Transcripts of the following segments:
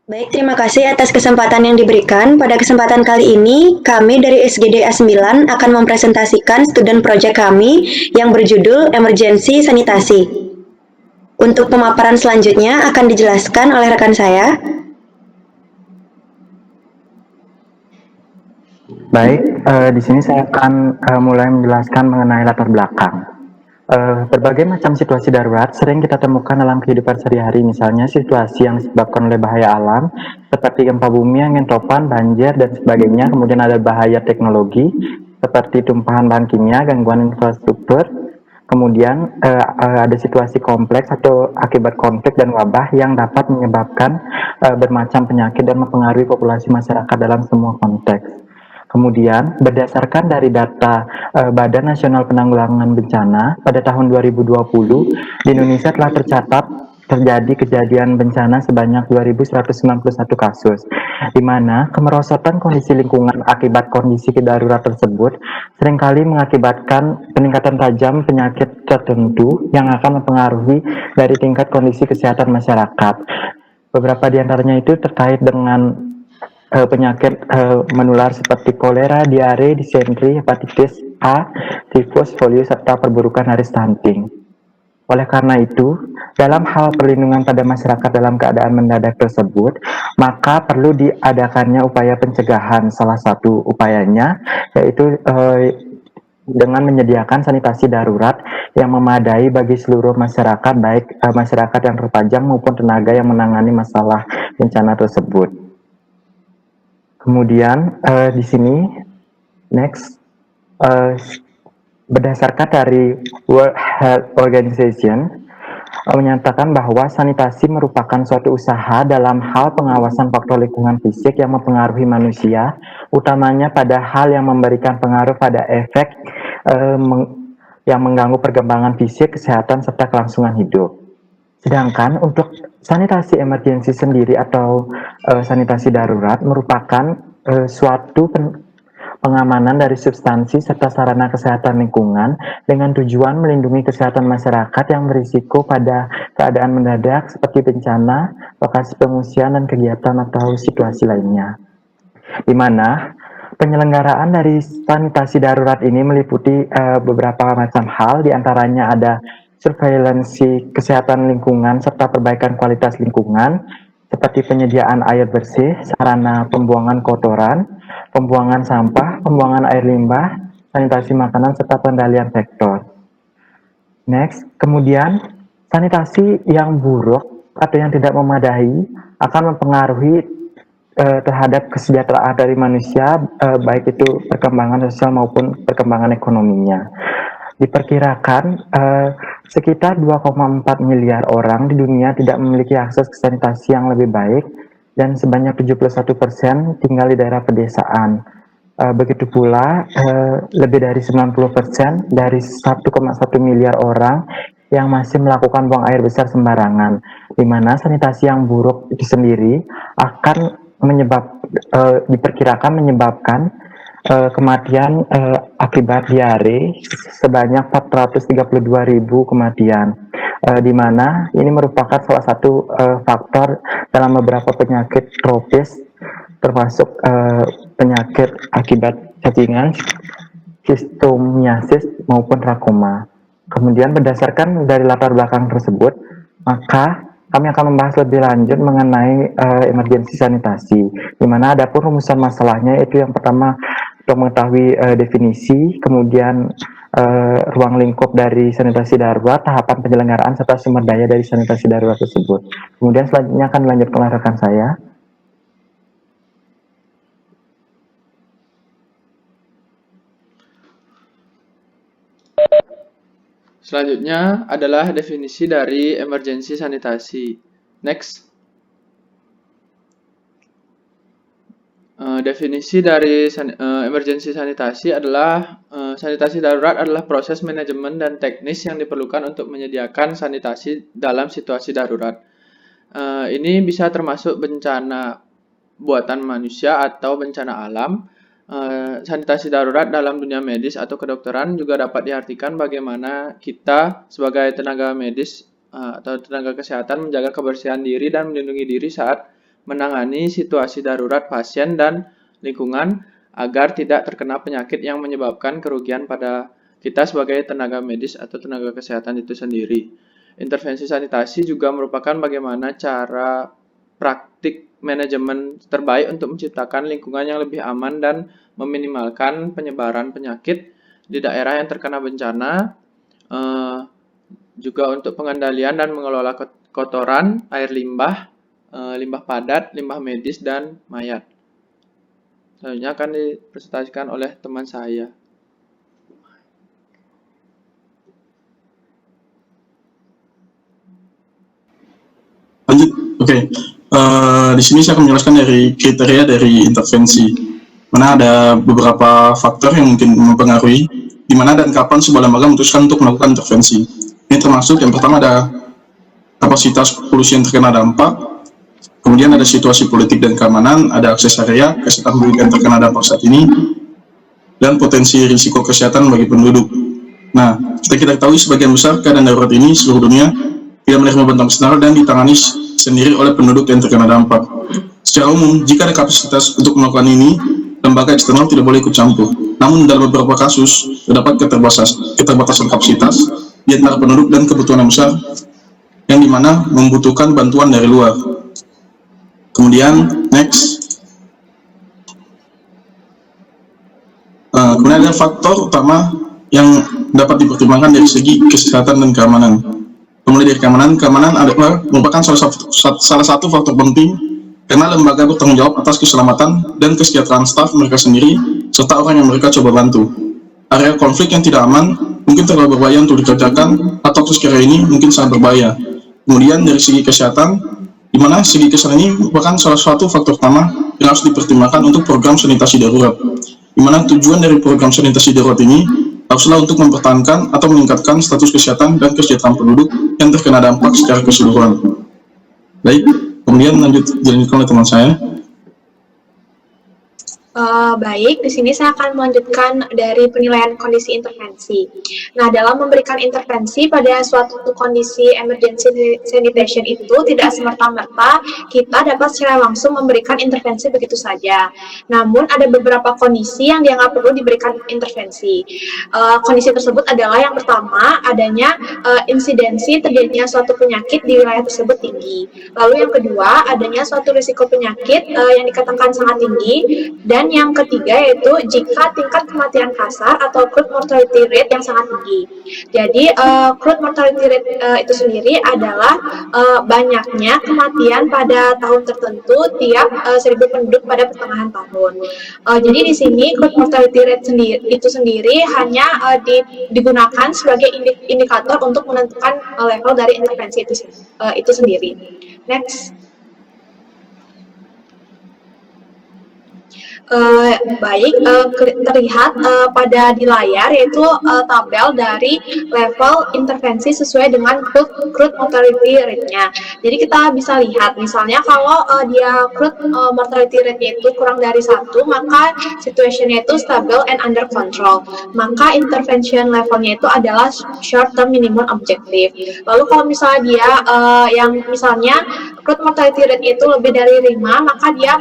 Baik, terima kasih atas kesempatan yang diberikan. Pada kesempatan kali ini, kami dari SGD A9 akan mempresentasikan student project kami yang berjudul Emergency Sanitasi. Untuk pemaparan selanjutnya akan dijelaskan oleh rekan saya. Baik, di sini saya akan mulai menjelaskan mengenai latar belakang. Berbagai macam situasi darurat sering kita temukan dalam kehidupan sehari-hari, misalnya situasi yang disebabkan oleh bahaya alam, seperti gempa bumi, angin topan, banjir, dan sebagainya. Kemudian ada bahaya teknologi, seperti tumpahan bahan kimia, gangguan infrastruktur. Kemudian ada situasi kompleks atau akibat konflik dan wabah yang dapat menyebabkan bermacam penyakit dan mempengaruhi populasi masyarakat dalam semua konteks. Kemudian, berdasarkan dari data Badan Nasional Penanggulangan Bencana, pada tahun 2020, di Indonesia telah tercatat terjadi kejadian bencana sebanyak 2.191 kasus, di mana kemerosotan kondisi lingkungan akibat kondisi darurat tersebut seringkali mengakibatkan peningkatan tajam penyakit tertentu yang akan mempengaruhi dari tingkat kondisi kesehatan masyarakat. Beberapa di antaranya itu terkait dengan penyakit menular seperti kolera, diare, disentri, hepatitis A, tifus, polio, serta perburukan hari stunting. Oleh karena itu, dalam hal perlindungan pada masyarakat dalam keadaan mendadak tersebut, maka perlu diadakannya upaya pencegahan. Salah satu upayanya yaitu dengan menyediakan sanitasi darurat yang memadai bagi seluruh masyarakat, baik masyarakat yang terpajang maupun tenaga yang menangani masalah bencana tersebut. Kemudian di sini next berdasarkan dari World Health Organization menyatakan bahwa sanitasi merupakan suatu usaha dalam hal pengawasan faktor lingkungan fisik yang mempengaruhi manusia, utamanya pada hal yang memberikan pengaruh pada efek yang mengganggu perkembangan fisik, kesehatan, serta kelangsungan hidup. Sedangkan untuk sanitasi emergensi sendiri atau sanitasi darurat merupakan suatu pengamanan dari substansi serta sarana kesehatan lingkungan dengan tujuan melindungi kesehatan masyarakat yang berisiko pada keadaan mendadak seperti bencana, lokasi pengungsian, dan kegiatan atau situasi lainnya. Di mana penyelenggaraan dari sanitasi darurat ini meliputi beberapa macam hal, diantaranya ada surveillance kesehatan lingkungan serta perbaikan kualitas lingkungan, seperti penyediaan air bersih, sarana pembuangan kotoran, pembuangan sampah, pembuangan air limbah, sanitasi makanan, serta pengendalian sektor. Next, kemudian sanitasi yang buruk atau yang tidak memadai akan mempengaruhi terhadap kesejahteraan dari manusia, baik itu perkembangan sosial maupun perkembangan ekonominya. Diperkirakan sekitar 2,4 miliar orang di dunia tidak memiliki akses ke sanitasi yang lebih baik dan sebanyak 71% tinggal di daerah pedesaan. Begitu pula lebih dari 90% dari 1,1 miliar orang yang masih melakukan buang air besar sembarangan, di mana sanitasi yang buruk itu sendiri akan diperkirakan menyebabkan kematian akibat diare sebanyak 432.000 kematian, di mana ini merupakan salah satu faktor dalam beberapa penyakit tropis, termasuk penyakit akibat cacingan, schistosomia maupun trakoma. Kemudian berdasarkan dari latar belakang tersebut, maka kami akan membahas lebih lanjut mengenai emergensi sanitasi, di mana ada pun rumusan masalahnya, yaitu yang pertama untuk mengetahui definisi, kemudian ruang lingkup dari sanitasi darurat, tahapan penyelenggaraan, serta sumber daya dari sanitasi darurat tersebut. Kemudian selanjutnya akan dilanjutkan oleh rekan saya. Selanjutnya adalah definisi dari emergency sanitasi. Next. Definisi dari emergency sanitasi adalah sanitasi darurat adalah proses manajemen dan teknis yang diperlukan untuk menyediakan sanitasi dalam situasi darurat. Ini bisa termasuk bencana buatan manusia atau bencana alam. Sanitasi darurat dalam dunia medis atau kedokteran juga dapat diartikan bagaimana kita sebagai tenaga medis atau tenaga kesehatan menjaga kebersihan diri dan melindungi diri saat menangani situasi darurat pasien dan lingkungan agar tidak terkena penyakit yang menyebabkan kerugian pada kita sebagai tenaga medis atau tenaga kesehatan itu sendiri. Intervensi sanitasi juga merupakan bagaimana cara praktik manajemen terbaik untuk menciptakan lingkungan yang lebih aman dan meminimalkan penyebaran penyakit di daerah yang terkena bencana, juga untuk pengendalian dan mengelola kotoran, air limbah, limbah padat, limbah medis, dan mayat. Selanjutnya akan dipresentasikan oleh teman saya. Lanjut, oke. Di sini saya akan menjelaskan dari kriteria dari intervensi. Mana ada beberapa faktor yang mungkin mempengaruhi di mana dan kapan sebuah lembaga memutuskan untuk melakukan intervensi. Ini termasuk yang pertama ada kapasitas polusi yang terkena dampak, kemudian ada situasi politik dan keamanan, ada akses area, kesehatan publik yang terkena dampak saat ini, dan potensi risiko kesehatan bagi penduduk. Nah, kita ketahui sebagian besar keadaan darurat ini seluruh dunia tidak menerima bantuan eksternal dan ditangani sendiri oleh penduduk yang terkena dampak. Secara umum, jika ada kapasitas untuk melakukan ini, lembaga eksternal tidak boleh ikut campur. Namun dalam beberapa kasus, terdapat keterbatasan kapasitas di antara penduduk dan kebutuhan yang besar, yang dimana membutuhkan bantuan dari luar. Kemudian, next. Kemudian ada faktor utama yang dapat dipertimbangkan dari segi kesehatan dan keamanan. Mulai dari keamanan adalah merupakan salah satu faktor penting karena lembaga bertanggung jawab atas keselamatan dan kesejahteraan staf mereka sendiri serta orang yang mereka coba bantu. Area konflik yang tidak aman mungkin terlalu berbahaya untuk dikerjakan atau kasus kira ini mungkin sangat berbahaya. Kemudian dari segi kesehatan, di mana segi kesehatan ini merupakan salah satu faktor utama yang harus dipertimbangkan untuk program sanitasi darurat. Di mana tujuan dari program sanitasi darurat ini haruslah untuk mempertahankan atau meningkatkan status kesehatan dan kesejahteraan penduduk yang terkena dampak secara keseluruhan. Baik, kemudian lanjut dilanjutkan oleh teman saya. Baik, di sini saya akan melanjutkan dari penilaian kondisi intervensi. Nah, dalam memberikan intervensi pada suatu kondisi emergency sanitation itu tidak semerta-merta kita dapat secara langsung memberikan intervensi begitu saja. Namun ada beberapa kondisi yang dianggap perlu diberikan intervensi. Kondisi tersebut adalah yang pertama adanya insidensi terjadinya suatu penyakit di wilayah tersebut tinggi. Lalu yang kedua adanya suatu risiko penyakit yang dikatakan sangat tinggi. Dan yang ketiga yaitu jika tingkat kematian kasar atau crude mortality rate yang sangat tinggi. Jadi crude mortality rate itu sendiri adalah banyaknya kematian pada tahun tertentu tiap 1.000 penduduk pada pertengahan tahun. Jadi di sini crude mortality rate itu sendiri hanya digunakan sebagai indikator untuk menentukan level dari intervensi itu sendiri. Next. Baik, terlihat pada di layar yaitu tabel dari level intervensi sesuai dengan crude mortality rate-nya. Jadi kita bisa lihat misalnya kalau dia crude mortality rate-nya itu kurang dari 1, maka situation-nya itu stable and under control. Maka intervention level-nya itu adalah short term minimum objective. Lalu kalau misalnya dia yang misalnya crude mortality rate itu lebih dari 5, maka dia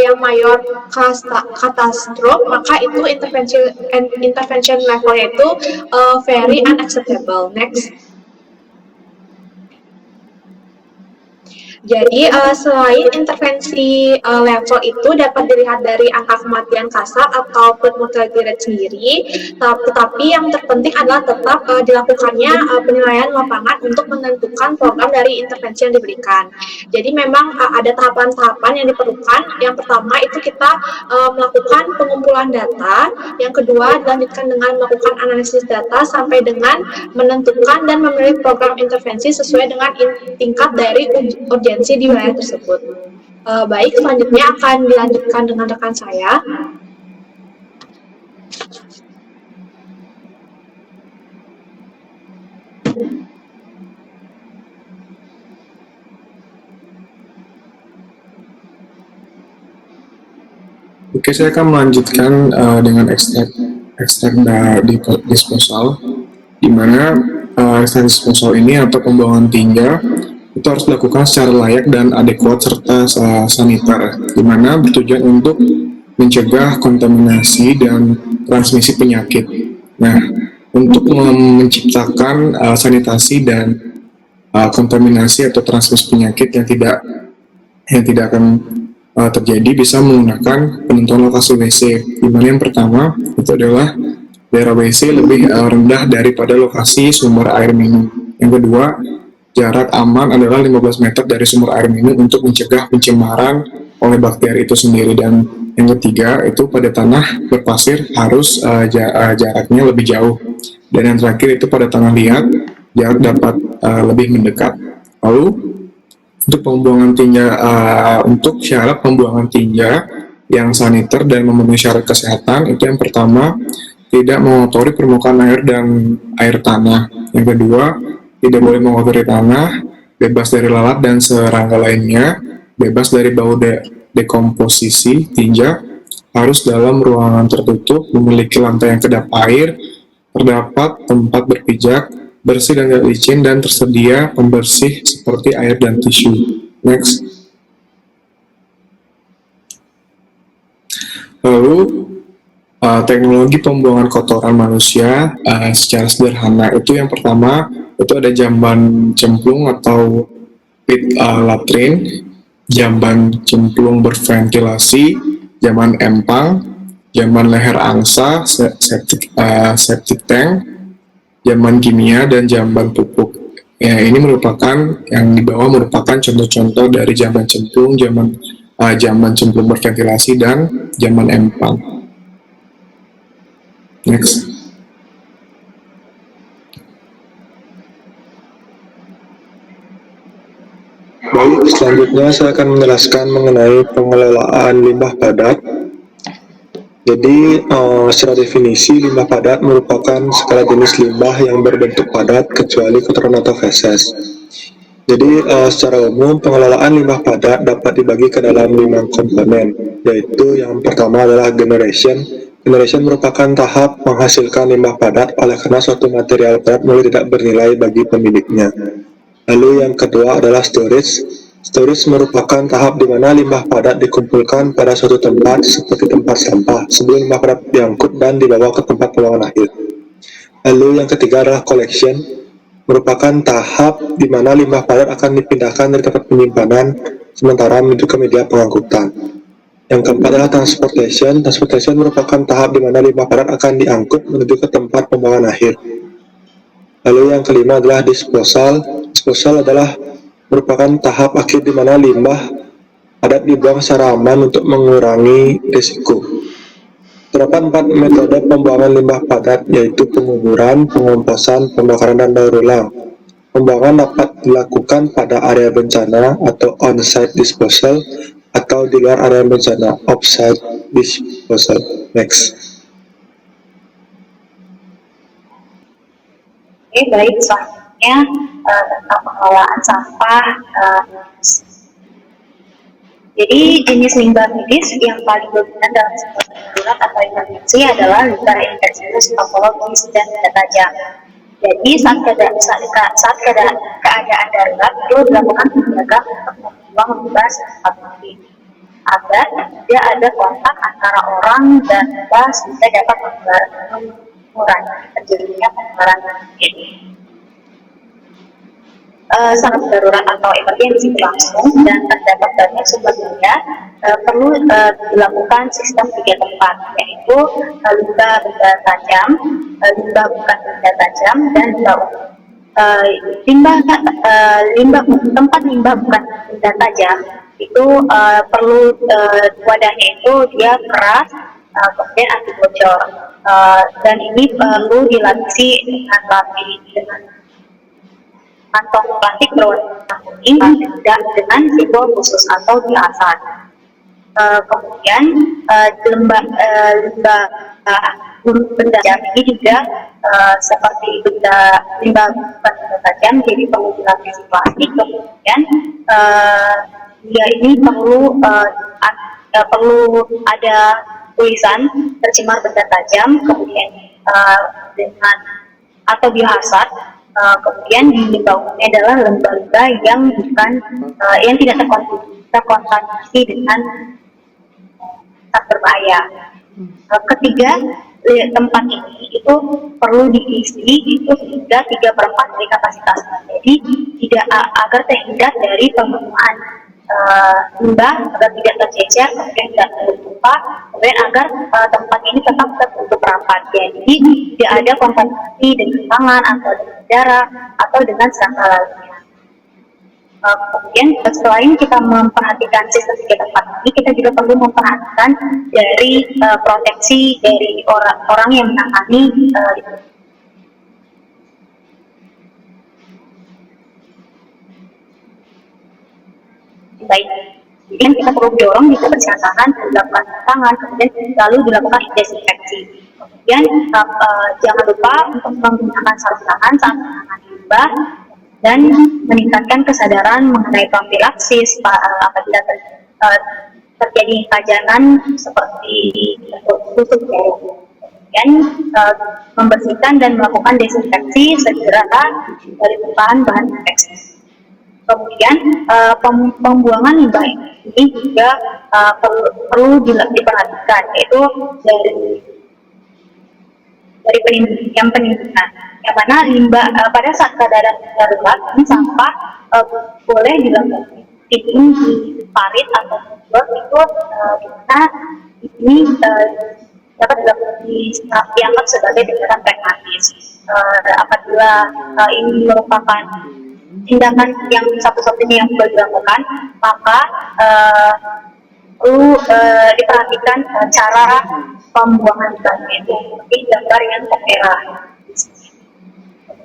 yang mayor katastrof, maka itu intervention levelnya itu very unacceptable. Next. Jadi selain intervensi level itu dapat dilihat dari angka kematian kasar atau crude mortality rate sendiri, tetapi yang terpenting adalah tetap dilakukannya penilaian lapangan untuk menentukan program dari intervensi yang diberikan. Jadi memang ada tahapan-tahapan yang diperlukan. Yang pertama itu kita melakukan pengumpulan data, yang kedua dilanjutkan dengan melakukan analisis data sampai dengan menentukan dan memilih program intervensi sesuai dengan tingkat dari urgensi di wilayah tersebut. Baik, selanjutnya akan dilanjutkan dengan rekan saya. Oke, saya akan melanjutkan dengan ekstrak disposal, di mana ekstrak disposal ini atau pembuangan tinggal itu harus dilakukan secara layak dan adekuat serta saniter, di mana bertujuan untuk mencegah kontaminasi dan transmisi penyakit. Nah, untuk menciptakan sanitasi dan kontaminasi atau transmisi penyakit yang tidak akan terjadi bisa menggunakan penentuan lokasi WC, di mana yang pertama itu adalah daerah WC lebih rendah daripada lokasi sumber air minum. Yang kedua, jarak aman adalah 15 meter dari sumber air minum untuk mencegah pencemaran oleh bakteri itu sendiri. Dan yang ketiga, itu pada tanah berpasir harus jaraknya lebih jauh. Dan yang terakhir itu pada tanah liat, jarak dapat lebih mendekat. Lalu, untuk pembuangan tinja, untuk syarat pembuangan tinja yang saniter dan memenuhi syarat kesehatan, itu yang pertama, tidak mengotori permukaan air dan air tanah. Yang kedua, tidak boleh mengotori tanah, bebas dari lalat dan serangga lainnya, bebas dari bau dekomposisi tinja, harus dalam ruangan tertutup, memiliki lantai yang kedap air, terdapat tempat berpijak, bersih dan tidak licin, dan tersedia pembersih seperti air dan tisu. Next. Lalu, teknologi pembuangan kotoran manusia secara sederhana itu yang pertama itu ada jamban cemplung atau pit latrin, jamban cemplung berventilasi, jamban empang, jamban leher angsa, septic tank, jamban kimia, dan jamban pupuk. Ya, ini merupakan yang di bawah merupakan contoh-contoh dari jamban cemplung, jamban cemplung berventilasi, dan jamban empang. Next. Baik, selanjutnya saya akan menjelaskan mengenai pengelolaan limbah padat. Jadi, secara definisi, limbah padat merupakan segala jenis limbah yang berbentuk padat kecuali kotoran atau feses. Jadi, secara umum, pengelolaan limbah padat dapat dibagi ke dalam 5 komponen, yaitu yang pertama adalah generation. Generation merupakan tahap menghasilkan limbah padat oleh karena suatu material padat mulai tidak bernilai bagi pemiliknya. Lalu yang kedua adalah storage. Storage merupakan tahap di mana limbah padat dikumpulkan pada suatu tempat seperti tempat sampah sebelum limbah padat diangkut dan dibawa ke tempat pembuangan akhir. Lalu yang ketiga adalah collection. Merupakan tahap di mana limbah padat akan dipindahkan dari tempat penyimpanan sementara menuju ke media pengangkutan. Yang keempat adalah transportation. Transportation merupakan tahap di mana limbah padat akan diangkut menuju ke tempat pembuangan akhir. Lalu yang kelima adalah disposal. Disposal adalah merupakan tahap akhir di mana limbah padat dibuang secara aman untuk mengurangi risiko. Terdapat 4 metode pembuangan limbah padat, yaitu penguburan, pengomposan, pembakaran, dan daur ulang. Pembuangan dapat dilakukan pada area bencana atau on-site disposal, atau di luar area bencana, off-site disposal. Next. Oke, baik, selanjutnya tentang pengelolaan sampah. Jadi, jenis limbah medis yang paling dominan dalam situasi darurat atau emergensi adalah limbah infeksius, patologis, dan benda tajam. Jadi, saat keadaan darurat perlu dilakukan penjagaan untuk membuang limbah secepat mungkin agar tidak ada kontak antara orang dan limbah sehingga dapat mengurangi terjadinya penularan penyakit. Sangat darurat atau emergensi berlangsung dan terdapat banyak sumber daya, perlu dilakukan sistem 3 tempat, yaitu limbah benda tajam, limbah bukan benda tajam, dan tempat limbah bukan benda tajam itu perlu wadahnya itu dia keras, kemudian anti bocor, dan ini perlu dilapisi dengan kantong plastik berwarna kuning dan dengan simbol khusus atau diasat. Kemudian limbah benda tajam ini juga seperti limbah benda tajam, jadi perlu dilapisi plastik. Kemudian dia ini perlu ada tulisan tercemar benda tajam, kemudian dengan atau biohazard Kemudian di limbah umumnya adalah limbah-limbah yang bukan yang tidak terkontaminasi dengan zat berbahaya. Ketiga, tempat ini itu perlu diisi itu hingga 3/4 dari kapasitasnya. Jadi tidak agar terhindar dari pemenuhan limbah agar tidak tercecer, kemudian tidak tertumpah, kemudian agar tempat ini tetap tertutup rapat. Jadi tidak ada kontaminasi dengan tangan atau dengan darah atau dengan serangga lainnya. Kemudian selain kita memperhatikan sistem tiga tempat ini, kita juga perlu memperhatikan dari proteksi dari orang-orang yang menangani baik. Jadi kita perlu dorong juga bersihan tangan, dilakukan tangan, kemudian lalu dilakukan desinfeksi. Kemudian jangan lupa untuk menggunakan sarung tangan saat menangani limbah dan meningkatkan kesadaran mengenai profilaksis apabila terjadi pajanan seperti tusuk jarum. Kemudian membersihkan dan melakukan desinfeksi segera dari bahan infeksi. Kemudian pembuangan limbah ini juga perlu diperhatikan, yaitu dari penimbunan, yang mana limbah pada saat keadaan darurat ini sampah boleh dilakukan timbun di parit atau got itu dimana ini dapat dianggap sebagai tindakan pragmatis. Apabila ini merupakan tindakan yang satu-satunya yang boleh dilakukan, maka perlu diperhatikan cara pembuangan limbahnya itu seperti gambar yang merah.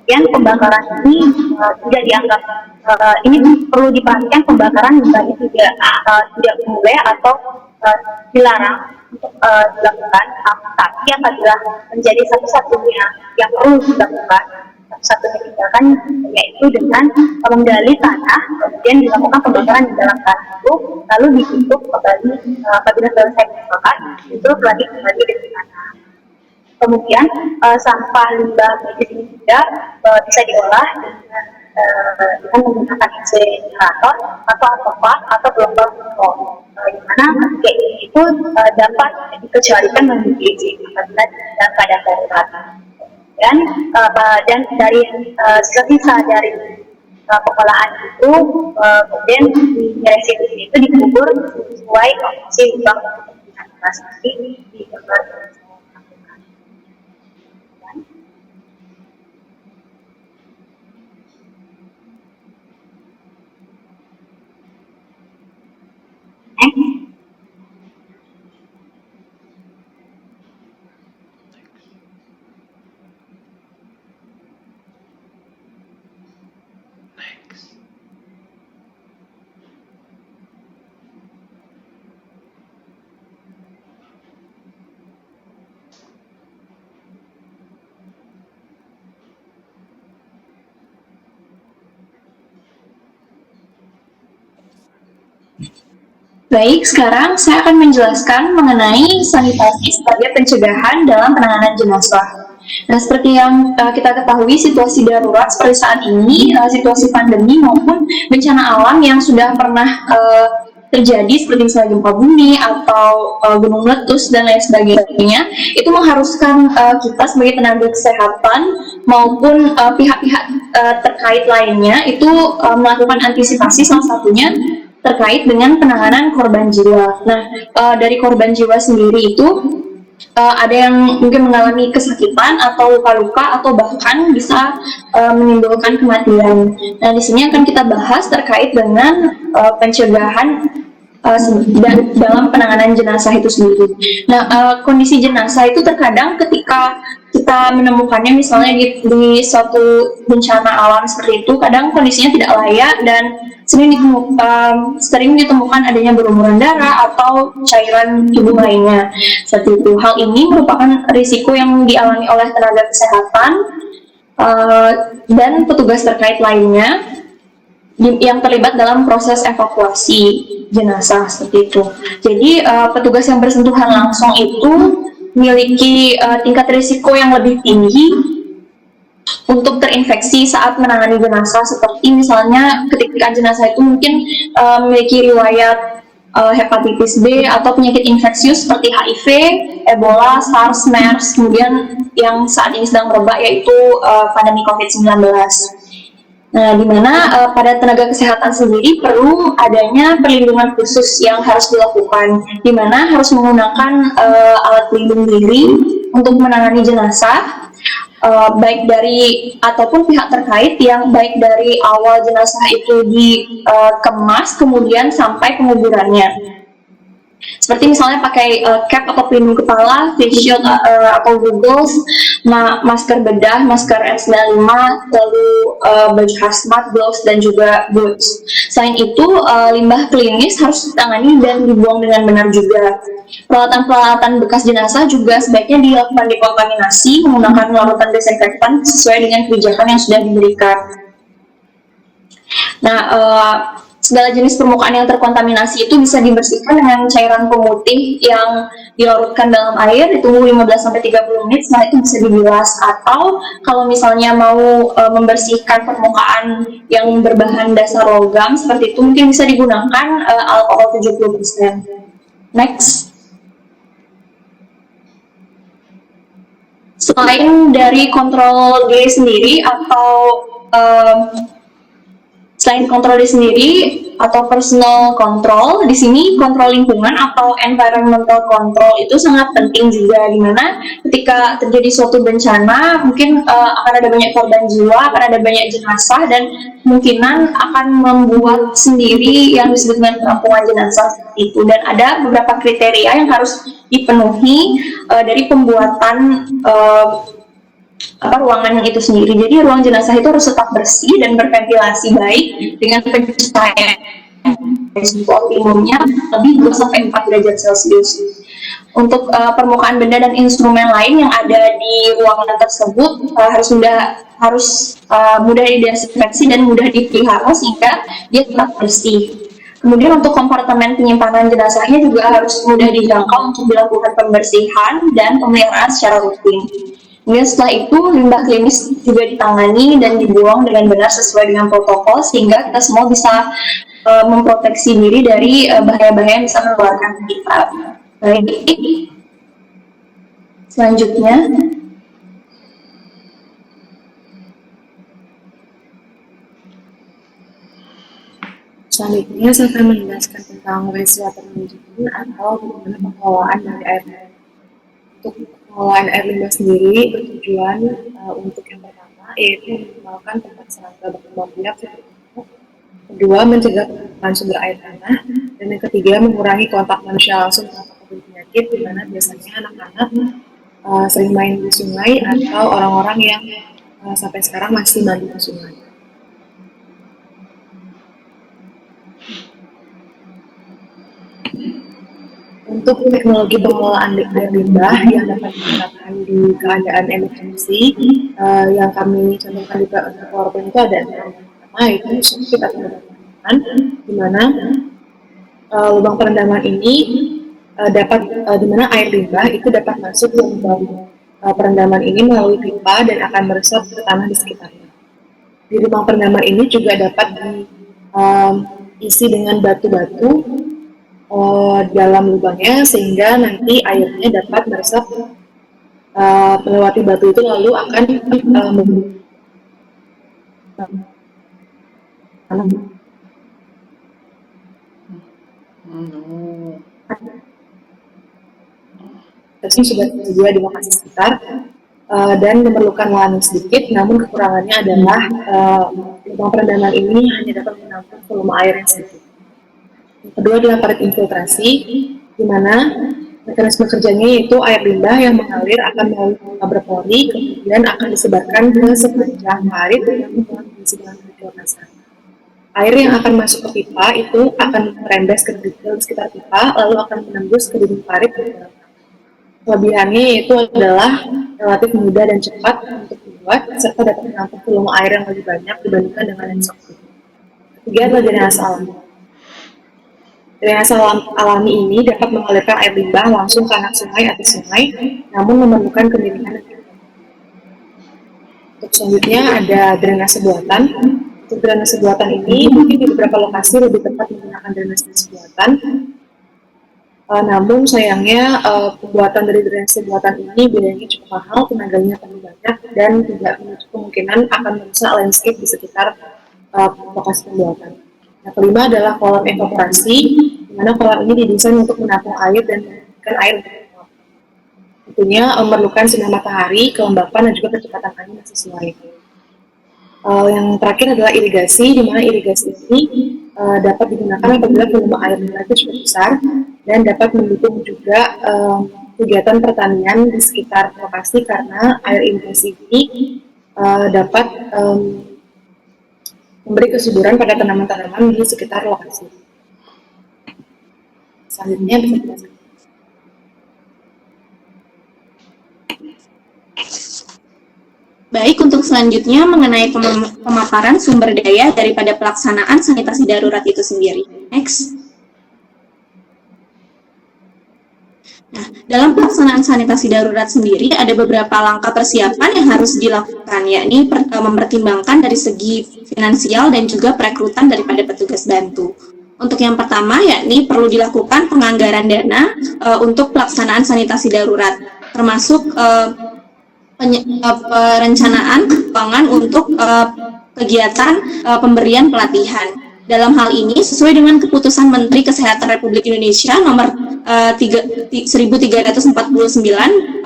Kemudian pembakaran ini tidak dianggap ini perlu diperhatikan, pembakaran limbah itu tidak boleh atau dilarang untuk dilakukan, tapi apabila menjadi satu-satunya yang perlu dilakukan, satu-satunya tindakan yaitu dengan menggali tanah, kemudian dilakukan pembakaran di dalam tanah itu, lalu ditutup kembali apabila selesai dibakar, itu lagi kembali dengan tanah. Kemudian sampah limbah medis ini juga bisa diolah dengan menggunakan insinerator atau alkohol atau gelombang di mana ketiga ini itu dapat dikecualikan memiliki apabila dalam keadaan darurat. Dan dari sisa dari pengolahan itu kemudian di residu itu dikubur sesuai kondisi limbah plastik di tempat. Baik, sekarang saya akan menjelaskan mengenai sanitasi sebagai pencegahan dalam penanganan jenazah. Nah, seperti yang kita ketahui, situasi darurat seperti saat ini, situasi pandemi maupun bencana alam yang sudah pernah terjadi seperti misalnya gempa bumi atau gunung meletus dan lain sebagainya, itu mengharuskan kita sebagai tenaga kesehatan maupun pihak-pihak terkait lainnya itu melakukan antisipasi, salah satunya terkait dengan penanganan korban jiwa. Nah, dari korban jiwa sendiri itu ada yang mungkin mengalami kesakitan atau luka-luka atau bahkan bisa menimbulkan kematian. Nah, di sini akan kita bahas terkait dengan pencegahan dalam penanganan jenazah itu sendiri. Nah, kondisi jenazah itu terkadang ketika kita menemukannya misalnya di suatu bencana alam seperti itu, kadang kondisinya tidak layak dan sering ditemukan adanya berlumuran darah atau cairan tubuh lainnya. Seperti itu. Hal ini merupakan risiko yang dialami oleh tenaga kesehatan dan petugas terkait lainnya yang terlibat dalam proses evakuasi jenazah seperti itu. Jadi petugas yang bersentuhan langsung itu memiliki tingkat risiko yang lebih tinggi untuk terinfeksi saat menangani jenazah, seperti misalnya ketika jenazah itu mungkin memiliki riwayat hepatitis B atau penyakit infeksius seperti HIV, Ebola, SARS, MERS, kemudian yang saat ini sedang merebak yaitu pandemi COVID-19. Nah, di mana pada tenaga kesehatan sendiri perlu adanya perlindungan khusus yang harus dilakukan, di mana harus menggunakan alat pelindung diri untuk menangani jenazah, baik dari ataupun pihak terkait yang baik dari awal jenazah itu dikemas kemudian sampai penguburannya. Seperti misalnya pakai cap atau pelindung kepala, face shield atau goggles, masker bedah, masker N95, lalu baju hazmat, gloves, dan juga boots. Selain itu, limbah klinis harus ditangani dan dibuang dengan benar juga. Peralatan-peralatan bekas jenazah juga sebaiknya dilakukan dekontaminasi menggunakan larutan desinfektan sesuai dengan kebijakan yang sudah diberikan. Nah, segala jenis permukaan yang terkontaminasi itu bisa dibersihkan dengan cairan pemutih yang dilarutkan dalam air, ditunggu 15-30 menit, setelah itu bisa dibilas. Atau kalau misalnya mau membersihkan permukaan yang berbahan dasar logam, seperti itu mungkin bisa digunakan alkohol 70%. Next. Selain dari kontrol diri sendiri atau selain kontrol diri sendiri atau personal control, di sini kontrol lingkungan atau environmental control itu sangat penting juga, di mana ketika terjadi suatu bencana mungkin akan ada banyak korban jiwa, akan ada banyak jenazah, dan kemungkinan akan membuat sendiri yang disebut dengan penampungan jenazah itu, dan ada beberapa kriteria yang harus dipenuhi dari pembuatan ruangan itu sendiri. Jadi ruang jenazah itu harus tetap bersih dan berventilasi baik dengan pencahayaan umumnya lebih 2-4 derajat Celcius. Untuk permukaan benda dan instrumen lain yang ada di ruangan tersebut harus mudah didesinfeksi dan mudah dipelihara sehingga dia tetap bersih. Kemudian untuk kompartemen penyimpanan jenazahnya juga harus mudah dijangkau untuk dilakukan pembersihan dan pemeliharaan secara rutin. Kemudian setelah itu limbah klinis juga ditangani dan dibuang dengan benar sesuai dengan protokol sehingga kita semua bisa memproteksi diri dari bahaya-bahaya yang bisa menularkan kita. Baik, selanjutnya saya akan menjelaskan tentang wastewater management atau bagaimana pengelolaan dari air limbah. Untuk pengelolaan air limbah sendiri bertujuan untuk yang pertama yaitu minimalkan tempat serangga berkembang biak. Kedua, mencegah pertumpahan sumber air tanah, dan yang ketiga mengurangi kontak manusia langsung terhadap penyakit, di mana biasanya anak-anak sering main di sungai atau orang-orang yang sampai sekarang masih mandi di sungai. Untuk teknologi pengelolaan air limbah yang dapat diterapkan di keadaan emergency, yang kami contohkan di PowerPoint itu ada pertama yaitu sempit atau lubang perendaman, di mana lubang perendaman ini di mana air limbah itu dapat masuk ke lubang perendaman ini melalui pipa dan akan meresap ke tanah di sekitarnya. Di lubang perendaman ini juga dapat diisi dengan batu-batu dalam lubangnya sehingga nanti airnya dapat meresap melewati batu itu lalu akan sudah tersedia di lokasi sekitar dan memerlukan lahan sedikit, namun kekurangannya adalah lubang perendaman ini hanya dapat menampung volume air yang sedikit. Kedua adalah parit infiltrasi, di mana mekanisme kerjanya yaitu air limbah yang mengalir akan melalui pipa berpori, kemudian akan disebarkan ke sepanjang parit yang diisi dengan kerikil kasar. Air yang akan masuk ke pipa itu akan merembes ke kerikil di sekitar pipa, lalu akan menembus ke dinding parit. Kelebihannya yaitu adalah relatif mudah dan cepat untuk dibuat, serta dapat menampung volume air yang lebih banyak dibandingkan dengan yang sempit. Ketiga adalah drainase alami. Drainase alami ini dapat mengalirkan air limbah langsung ke anak sungai atau sungai, namun memerlukan kemiringan. Untuk selanjutnya ada drainase buatan. Untuk drainase buatan ini mungkin di beberapa lokasi lebih tepat menggunakan drainase buatan. Namun sayangnya pembuatan dari drainase buatan ini biayanya cukup mahal, tenaganya terlalu banyak, dan tidak menutup kemungkinan akan merusak landscape di sekitar lokasi pembuatan. Yang kelima adalah kolam evaporasi, di mana kolam ini didesain untuk menampung air dan mengendalikan air untuk menguap. Tentunya memerlukan sinar matahari, kelembapan, dan juga kecepatan angin yang sesuai. Yang terakhir adalah irigasi, di mana irigasi ini dapat digunakan apabila volume air itu cukup besar dan dapat mendukung juga kegiatan pertanian di sekitar lokasi, karena air irigasi ini dapat memberi kesuburan pada tanaman-tanaman di sekitar lokasi. Selanjutnya bisa dijelaskan. Baik, untuk selanjutnya mengenai pemaparan sumber daya daripada pelaksanaan sanitasi darurat itu sendiri. Next. Nah, dalam pelaksanaan sanitasi darurat sendiri ada beberapa langkah persiapan yang harus dilakukan, yakni mempertimbangkan dari segi finansial dan juga perekrutan daripada petugas bantu. Untuk yang pertama, yakni perlu dilakukan penganggaran dana untuk pelaksanaan sanitasi darurat, termasuk perencanaan keuangan untuk kegiatan pemberian pelatihan. Dalam hal ini, sesuai dengan keputusan Menteri Kesehatan Republik Indonesia nomor 1349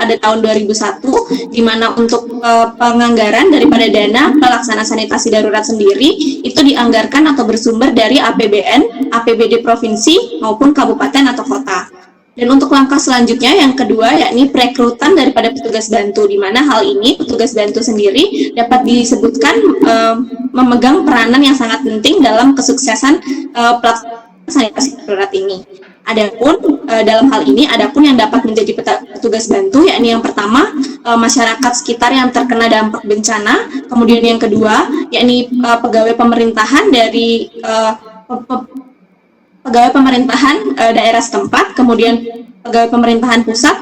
pada tahun 2001, di mana untuk penganggaran daripada dana pelaksanaan sanitasi darurat sendiri itu dianggarkan atau bersumber dari APBN, APBD provinsi maupun kabupaten atau kota. Dan untuk langkah selanjutnya yang kedua, yakni perekrutan daripada petugas bantu, di mana hal ini petugas bantu sendiri dapat disebutkan memegang peranan yang sangat penting dalam kesuksesan pelaksanaan sanitasi darurat ini. Adapun dalam hal ini, adapun yang dapat menjadi petugas bantu, yakni yang pertama masyarakat sekitar yang terkena dampak bencana, kemudian yang kedua, yakni pegawai pemerintahan dari pegawai pemerintahan daerah setempat, kemudian pegawai pemerintahan pusat.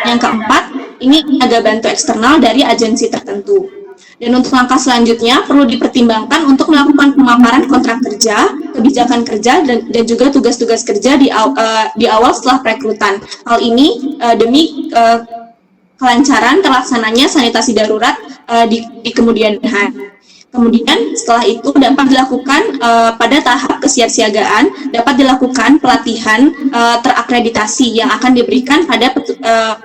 Yang keempat, ini tenaga bantu eksternal dari agensi tertentu. Dan untuk langkah selanjutnya perlu dipertimbangkan untuk melakukan pemaparan kontrak kerja, kebijakan kerja, dan juga tugas-tugas kerja di awal setelah perekrutan. Hal ini demi kelancaran terlaksananya sanitasi darurat di kemudian hari. Kemudian setelah itu dapat dilakukan pada tahap kesiapsiagaan, dapat dilakukan pelatihan terakreditasi yang akan diberikan pada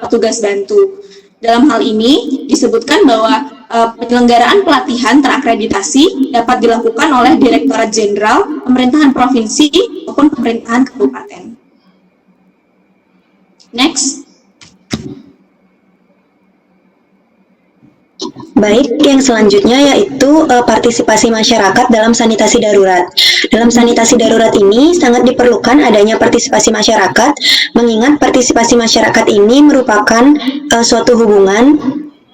petugas bantu. Dalam hal ini disebutkan bahwa penyelenggaraan pelatihan terakreditasi dapat dilakukan oleh Direktorat Jenderal Pemerintahan Provinsi maupun Pemerintahan Kabupaten. Next. Baik, yang selanjutnya yaitu partisipasi masyarakat dalam sanitasi darurat. Dalam sanitasi darurat ini sangat diperlukan adanya partisipasi masyarakat, mengingat partisipasi masyarakat ini merupakan suatu hubungan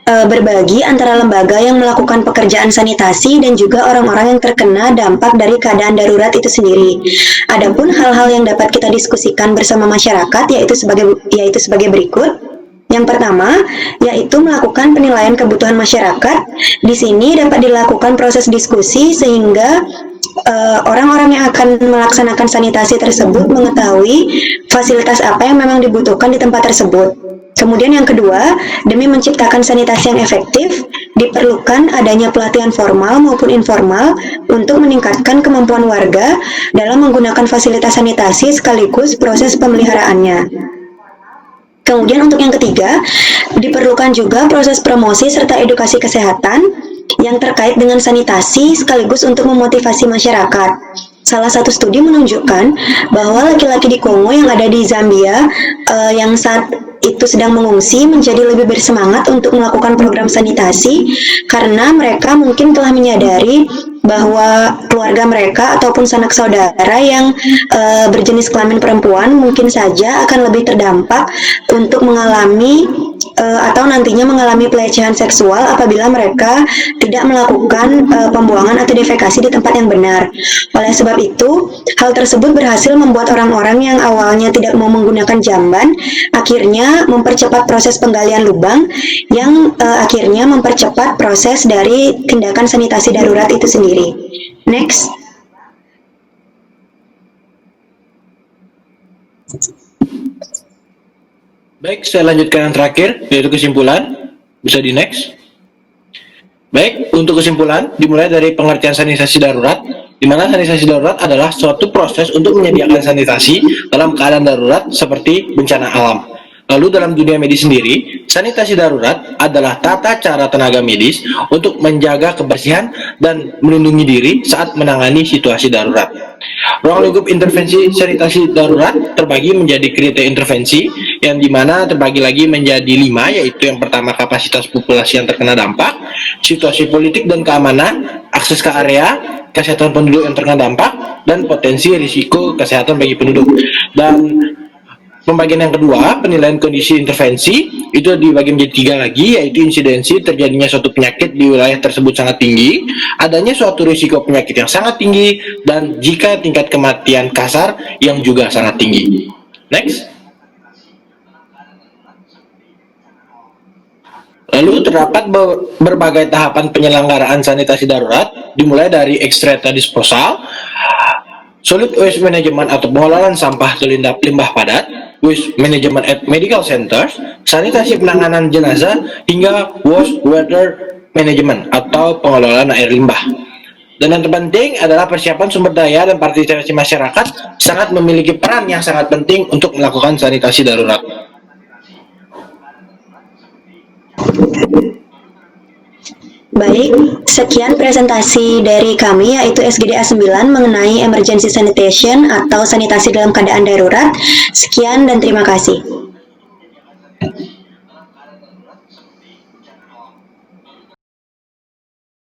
berbagi antara lembaga yang melakukan pekerjaan sanitasi dan juga orang-orang yang terkena dampak dari keadaan darurat itu sendiri. Adapun hal-hal yang dapat kita diskusikan bersama masyarakat yaitu sebagai berikut. Yang pertama, yaitu melakukan penilaian kebutuhan masyarakat. Di sini dapat dilakukan proses diskusi sehingga orang-orang yang akan melaksanakan sanitasi tersebut mengetahui fasilitas apa yang memang dibutuhkan di tempat tersebut. Kemudian yang kedua, demi menciptakan sanitasi yang efektif, diperlukan adanya pelatihan formal maupun informal untuk meningkatkan kemampuan warga dalam menggunakan fasilitas sanitasi sekaligus proses pemeliharaannya. Kemudian untuk yang ketiga, diperlukan juga proses promosi serta edukasi kesehatan yang terkait dengan sanitasi sekaligus untuk memotivasi masyarakat. Salah satu studi menunjukkan bahwa laki-laki di Kongo yang ada di Zambia yang saat itu sedang mengungsi menjadi lebih bersemangat untuk melakukan program sanitasi karena mereka mungkin telah menyadari bahwa keluarga mereka ataupun sanak saudara yang berjenis kelamin perempuan mungkin saja akan lebih terdampak untuk mengalami atau nantinya mengalami pelecehan seksual apabila mereka tidak melakukan pembuangan atau defekasi di tempat yang benar. Oleh sebab itu, hal tersebut berhasil membuat orang-orang yang awalnya tidak mau menggunakan jamban akhirnya mempercepat proses penggalian lubang yang akhirnya mempercepat proses dari tindakan sanitasi darurat itu sendiri. Next. Baik, saya lanjutkan yang terakhir, yaitu kesimpulan. Bisa di next. Baik, untuk kesimpulan, dimulai dari pengertian sanitasi darurat, di mana sanitasi darurat adalah suatu proses untuk menyediakan sanitasi dalam keadaan darurat seperti bencana alam. Lalu dalam dunia medis sendiri, sanitasi darurat adalah tata cara tenaga medis untuk menjaga kebersihan dan melindungi diri saat menangani situasi darurat. Ruang lingkup intervensi sanitasi darurat terbagi menjadi kriteria intervensi yang dimana terbagi lagi menjadi 5, yaitu yang pertama kapasitas populasi yang terkena dampak, situasi politik dan keamanan, akses ke area, kesehatan penduduk yang terkena dampak, dan potensi risiko kesehatan bagi penduduk. Dan pembagian yang kedua, penilaian kondisi intervensi, itu dibagi menjadi 3 lagi, yaitu insidensi terjadinya suatu penyakit di wilayah tersebut sangat tinggi, adanya suatu risiko penyakit yang sangat tinggi, dan jika tingkat kematian kasar yang juga sangat tinggi. Next. Lalu terdapat berbagai tahapan penyelenggaraan sanitasi darurat, dimulai dari extractor disposal, solid waste management atau pengelolaan sampah atau limbah padat, waste management at medical centers, sanitasi penanganan jenazah, hingga wastewater management atau pengelolaan air limbah. Dan yang terpenting adalah persiapan sumber daya dan partisipasi masyarakat sangat memiliki peran yang sangat penting untuk melakukan sanitasi darurat. Baik, sekian presentasi dari kami yaitu SGDA 9 mengenai emergency sanitation atau sanitasi dalam keadaan darurat. Sekian dan terima kasih.